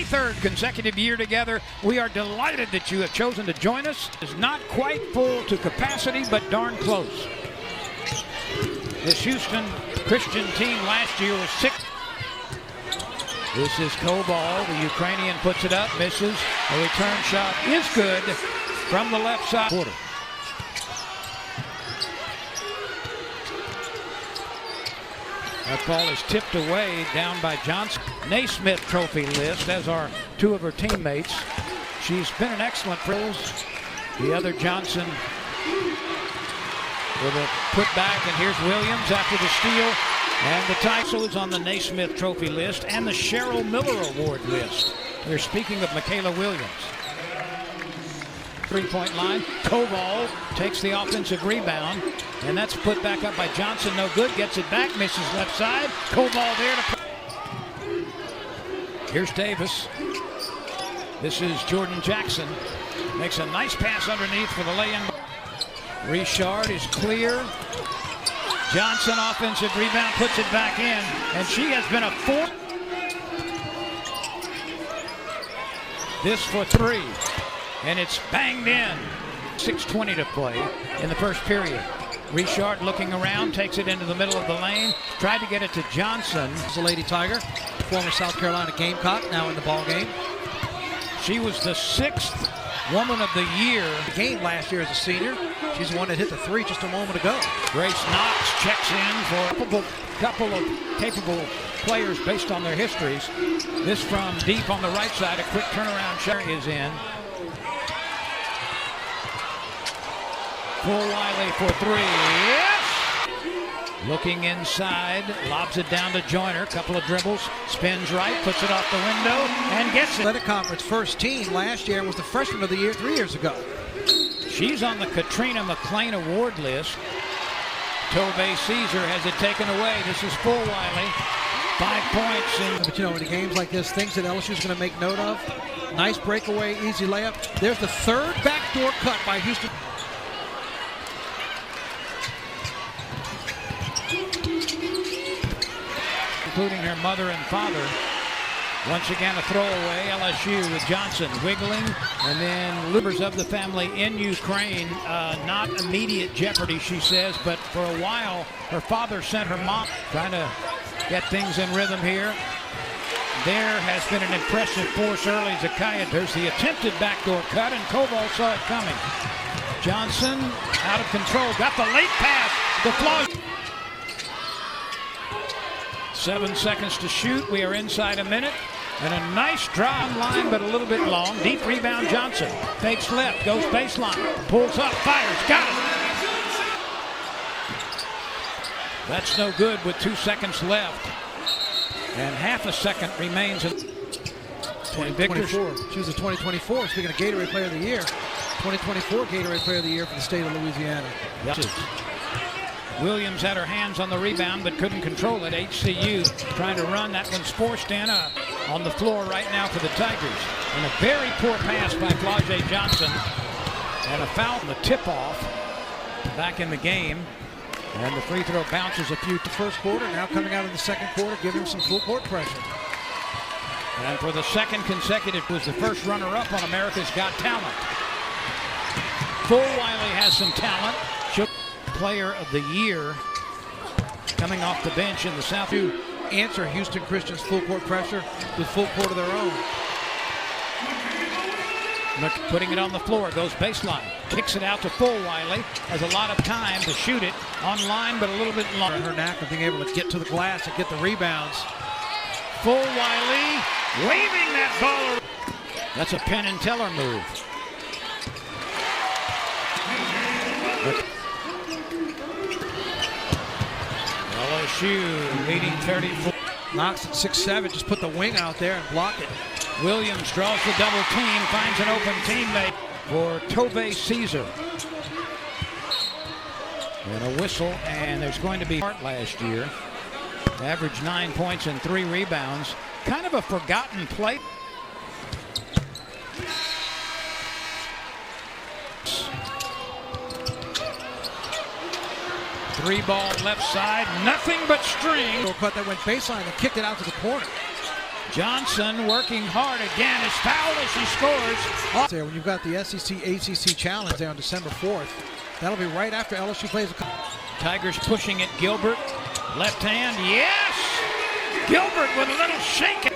23rd consecutive year together. We are delighted that you have chosen to join us. It's not quite full to capacity, but darn close. This Houston Christian team last year was 6th. This is Koval. The Ukrainian puts it up, misses. A return shot is good from the left side. Quarter. That ball is tipped away down by Johnson. Naismith Trophy list, as are two of her teammates. She's been an excellent friend. The other Johnson with a putback, and here's Williams after the steal. And the Tyso is on the Naismith Trophy list and the Cheryl Miller Award list. They're speaking of Michaela Williams. Three-point line. Koval takes the offensive rebound, and that's put back up by Johnson. No good. Gets it back. Misses left side. Koval there to. Here's Davis. This is Jordan Jackson. Makes a nice pass underneath for the lay-in. Richard is clear. Johnson offensive rebound, puts it back in, and she has been a 4. This for 3, and it's banged in. 6:20 to play in the first period. Richard looking around, takes it into the middle of the lane, tried to get it to Johnson. The Lady Tiger, former South Carolina Gamecock, now in the ball game. She was the 6th Woman of the Year. The game last year as a senior. She's the one that hit the 3 just a moment ago. Grace Knox checks in for a couple of capable players based on their histories. This from deep on the right side. A quick turnaround shot is in. Full Wiley for 3. Yes! Looking inside, lobs it down to Joyner. Couple of dribbles, spins right, puts it off the window, and gets it. Athletic Conference first team last year and was the freshman of the year 3 years ago. She's on the Katrina McLean Award list. Tove Caesar has it taken away. This is Full Wiley. 5 points. But you know, in games like this, things that LSU is going to make note of. Nice breakaway, easy layup. There's the 3rd backdoor cut by Houston. Including her mother and father. Once again, a throwaway. LSU with Johnson wiggling, and then members of the family in Ukraine. Not immediate jeopardy, she says, but for a while, her father sent her mom. Trying to get things in rhythm here. There has been an impressive force early. Zakaya. There's the attempted backdoor cut, and Koval saw it coming. Johnson out of control. Got the late pass. The flaw. 7 seconds to shoot. We are inside a minute. And a nice drive line, but a little bit long. Deep rebound, Johnson. Fakes left, goes baseline. Pulls up, fires, got it. That's no good with 2 seconds left. And half a second remains. 2024. She was a 2024. Speaking of Gatorade Player of the Year. 2024 Gatorade Player of the Year for the state of Louisiana. Yep. Williams had her hands on the rebound but couldn't control it. HCU trying to run. That one's forced in on the floor right now for the Tigers. And a very poor pass by Flau'jae Johnson. And a foul on the tip-off back in the game. And the free throw bounces a few. The first quarter, now coming out in the second quarter, giving some full court pressure. And for the second consecutive, was the first runner-up on America's Got Talent. Full Wiley has some talent. Player of the Year coming off the bench in the South. To answer Houston Christian's full court pressure with full court of their own. Putting it on the floor, goes baseline, kicks it out to Full Wiley. Has a lot of time to shoot it online, but a little bit longer. Her knack of being able to get to the glass and get the rebounds. Full Wiley waving that ball. That's a Penn and Teller move. LSU leading 34. Knox at 6'7", just put the wing out there and block it. Williams draws the double team, finds an open teammate for Tove Caesar. And a whistle, and there's going to be last year. Averaged 9 points and 3 rebounds. Kind of a forgotten play. Three ball left side, nothing but string. Cut that went baseline and kicked it out to the corner. Johnson working hard again, is fouled as she scores. There, when you've got the SEC ACC Challenge there on December 4th, that'll be right after LSU plays a. Tigers pushing it. Gilbert, left hand, yes! Gilbert with a little shake.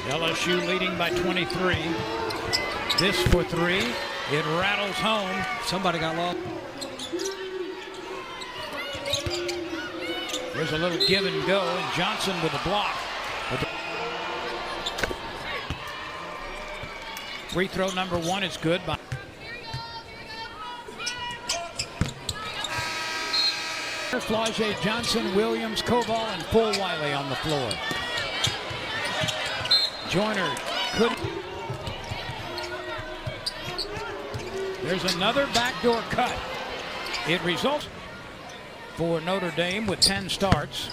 LSU leading by 23. This for three. It rattles home. Somebody got lost. There's a little give and go, and Johnson with a block. Free throw number one is good. Flaugier, Johnson, Williams, Koval, and Fulwiley on the floor. Joyner could. There's another backdoor cut. It results for Notre Dame with 10 starts.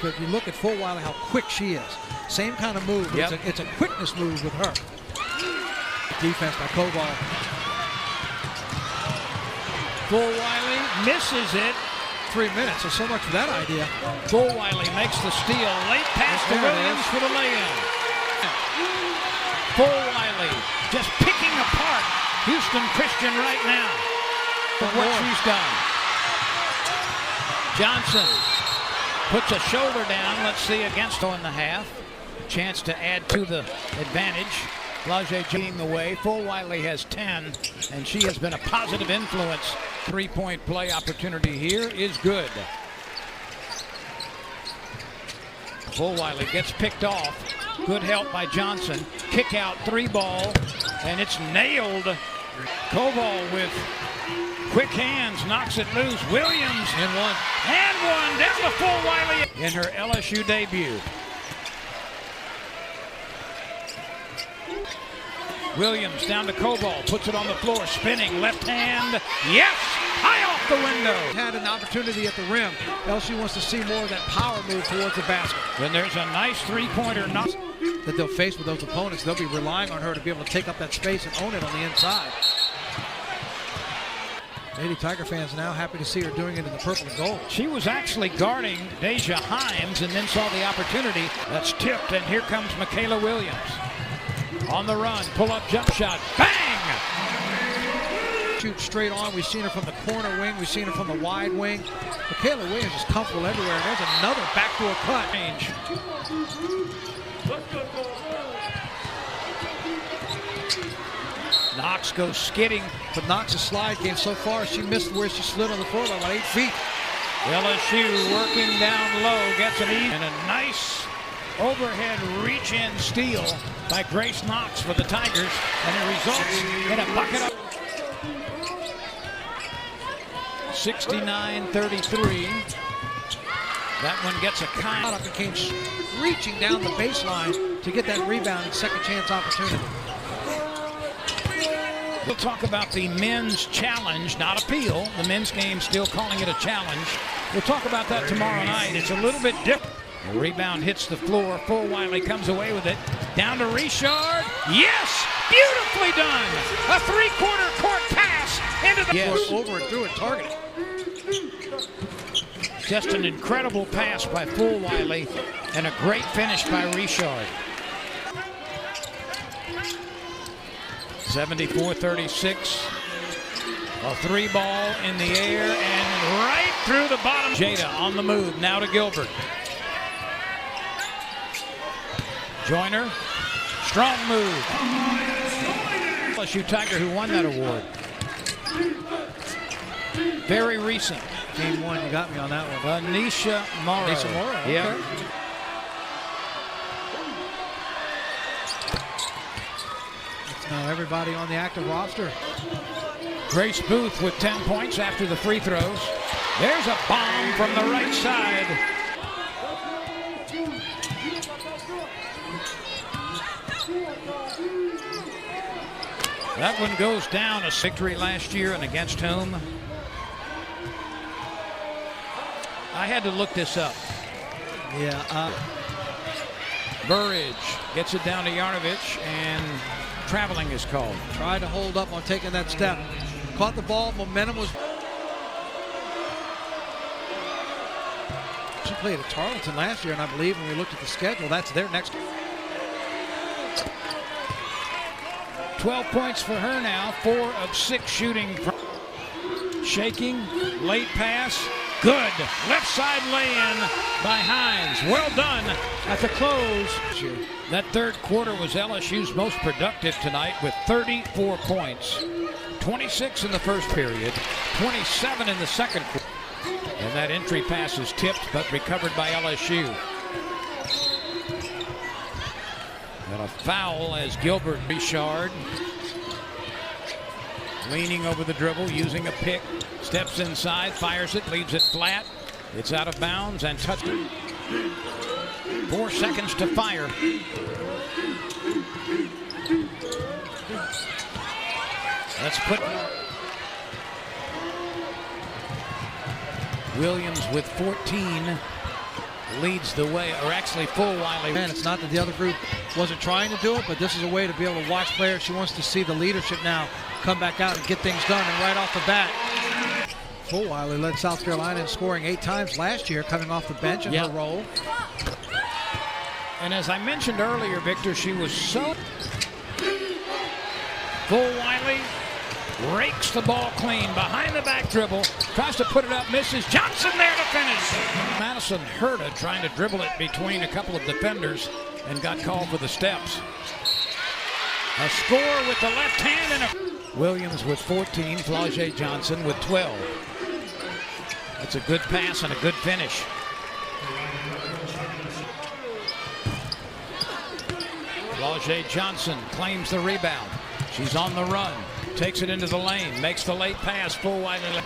But you look at Fulwiley, how quick she is. Same kind of move. Yep. It's a quickness move with her. Defense by Koval. Fulwiley misses it. 3 minutes, so much for that idea. Fulwiley makes the steal. Late pass to Williams for the lay-in. Fulwiley just picking apart Houston Christian right now for what she's done. Johnson puts a shoulder down. Let's see, against 2.5. Chance to add to the advantage. Flaugier leading the way. Fulwiley has 10, and she has been a positive influence. Three-point play opportunity here is good. Fulwiley gets picked off. Good help by Johnson. Kick out, three ball, and it's nailed. Koval with quick hands knocks it loose. Williams and one down to Fulwiley in her LSU debut. Williams down to Koval, puts it on the floor, spinning, left hand, yes, high off the window. Had an opportunity at the rim. LSU wants to see more of that power move towards the basket. Then there's a nice three-pointer knock that they'll face with those opponents. They'll be relying on her to be able to take up that space and own it on the inside. Lady Tiger fans now happy to see her doing it in the purple and gold. She was actually guarding Deja Himes and then saw the opportunity. That's tipped, and here comes Michaela Williams. On the run, pull-up jump shot, bang! Shoot straight on. We've seen her from the corner wing. We've seen her from the wide wing. Michaela Williams is comfortable everywhere. And there's another backdoor cut. Range. Knox goes skidding. But Knox's slide game so far, she missed where she slid on the floor by about 8 feet. LSU working down low, gets an and a nice overhead reach-in steal by Grace Knox for the Tigers, and it results in a bucket of 69-33. That one gets a kind up and came reaching down the baseline to get that rebound and second chance opportunity. We'll talk about the men's challenge, not appeal. The men's game still calling it a challenge. We'll talk about that tomorrow night. It's a little bit different. The rebound hits the floor. Fulwiley comes away with it. Down to Richard. Yes! Beautifully done! A three-quarter court pass into the... Yes. Over and through and targeted. Just an incredible pass by Fulwiley and a great finish by Richard. 74-36. A three ball in the air and right through the bottom. Jada on the move. Now to Gilbert. Joyner, strong move. LSU Tiger who won that award. Very recent. Game one, you got me on that one. Anisha Morrow. Anisha Morrow, okay. Yeah. It's now everybody on the active roster. Grace Booth with 10 points after the free throws. There's a bomb from the right side. That one goes down. A victory last year, and against whom? I had to look this up. Yeah. Burridge gets it down to Yarnovich, and traveling is called. Tried to hold up on taking that step. Caught the ball, momentum was... She played at Tarleton last year, and I believe when we looked at the schedule, that's their next. 12 points for her now, 4 of 6 shooting. Shaking, late pass, good. Left side lay-in by Hines. Well done at the close. That third quarter was LSU's most productive tonight with 34 points. 26 in the first period, 27 in the second quarter. And that entry pass is tipped but recovered by LSU. And a foul as Gilbert Richard, leaning over the dribble, using a pick, steps inside, fires it, leaves it flat. It's out of bounds and touched it. 4 seconds to fire. Let's put Williams with 14 leads the way, or actually Fulwiley. Man, it's not that the other group wasn't trying to do it, but this is a way to be able to watch players. She wants to see the leadership now come back out and get things done, and right off the bat. Fulwiley led South Carolina in scoring 8 times last year, coming off the bench in her role. And as I mentioned earlier, Victor, she was so... Fulwiley rakes the ball clean, behind the back dribble, tries to put it up, misses. Johnson there to finish. Madison Herta trying to dribble it between a couple of defenders and got called for the steps. A score with the left hand and a... Williams with 14, Flau'jae Johnson with 12. That's a good pass and a good finish. Flau'jae Johnson claims the rebound. She's on the run, takes it into the lane, makes the late pass, Fulwiley.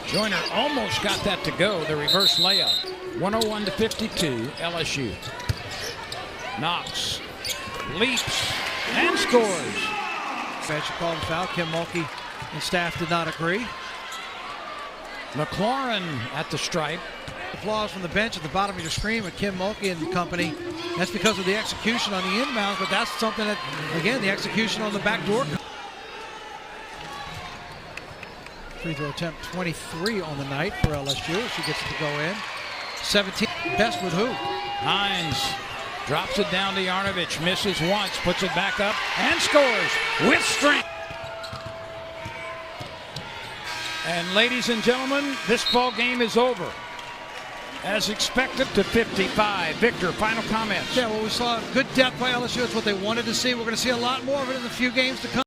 Joyner almost got that to go, the reverse layup. 101-52, LSU. Knox leaps and scores. She called a foul. Kim Mulkey and staff did not agree. McLaurin at the stripe. Applause from the bench at the bottom of your screen with Kim Mulkey and company. That's because of the execution on the inbounds, but that's something that, again, the execution on the back door. Free throw attempt 23 on the night for LSU. She gets it to go in. 17. Best with who? Hines drops it down to Yarnovich, misses once, puts it back up, and scores with strength. And ladies and gentlemen, this ball game is over. As expected, to 55. Victor, final comments. Yeah, well, we saw good depth by LSU. It's what they wanted to see. We're going to see a lot more of it in the few games to come.